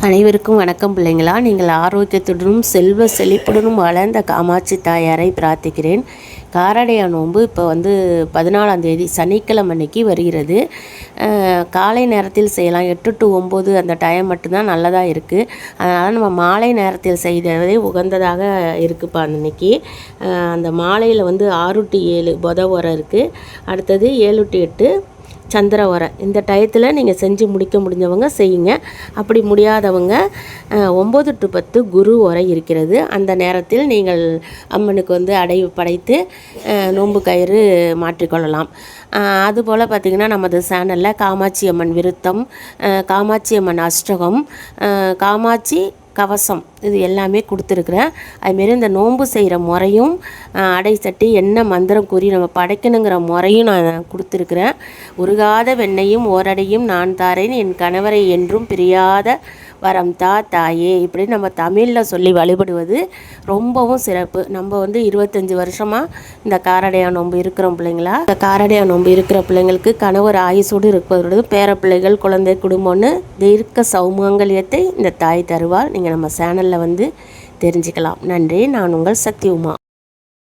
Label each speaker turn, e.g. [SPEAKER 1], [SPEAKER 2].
[SPEAKER 1] அனைவருக்கும் வணக்கம் பிள்ளைங்களா. நீங்கள் ஆரோக்கியத்துடனும் செல்வ செழிப்புடனும் வளர்ந்த காமாட்சி தாயாரை பிரார்த்திக்கிறேன். காரடையா நோன்பு இப்போ 14ஆம் தேதி சனிக்கிழமை அன்னைக்கு வருகிறது. காலை நேரத்தில் செய்யலாம். 8 to 9 அந்த டைம் மட்டும்தான் நல்லதாக இருக்குது. அதனால் நம்ம மாலை நேரத்தில் செய்ததே உகந்ததாக இருக்குப்பா. அன்றைக்கி அந்த மாலையில் 6 to 7 புத உரை இருக்குது. அடுத்தது 7 to 8 சந்திர உரை. இந்த டயத்தில் நீங்கள் செஞ்சு முடிக்க முடிஞ்சவங்க செய்யுங்க. அப்படி முடியாதவங்க 9 to 10 குரு உரை இருக்கிறது. அந்த நேரத்தில் நீங்கள் அம்மனுக்கு அடை படைத்து நோன்பு கயிறு மாற்றிக்கொள்ளலாம். அதுபோல் பார்த்திங்கன்னா நமது சேனலில் காமாட்சி அம்மன் விருத்தம், காமாட்சி அம்மன் அஷ்டகம், காமாட்சி கவசம் இது எல்லாமே கொடுத்துருக்குறேன். அதுமாரி இந்த நோன்பு செய்கிற முறையும் அடை சட்டி என்ன மந்திரம் கூறி நம்ம படைக்கணுங்கிற முறையும் நான் கொடுத்துருக்குறேன். உருகாத வெண்ணையும் ஓரடையும் நான் தாரேன், என் கணவரை என்றும் பிரியாத வரம் தாயே, இப்படி நம்ம தமிழில் சொல்லி வழிபடுவது ரொம்பவும் சிறப்பு. நம்ம 25 வருஷமாக இந்த காரடையா நோன்பு இருக்கிறோம் பிள்ளைங்களா. இந்த காரடையா நோன்பு இருக்கிற பிள்ளைங்களுக்கு கணவர் ஆயுசோடு இருப்பதோடு பேர பிள்ளைகள் குழந்தை குடும்பம்னு தீர்க்க சௌமங்கல்யத்தை இந்த தாய் தருவாள். நீங்கள் நம்ம சேனலில் தெரிஞ்சுக்கலாம். நன்றி. நான் உங்கள் சக்தி உமா.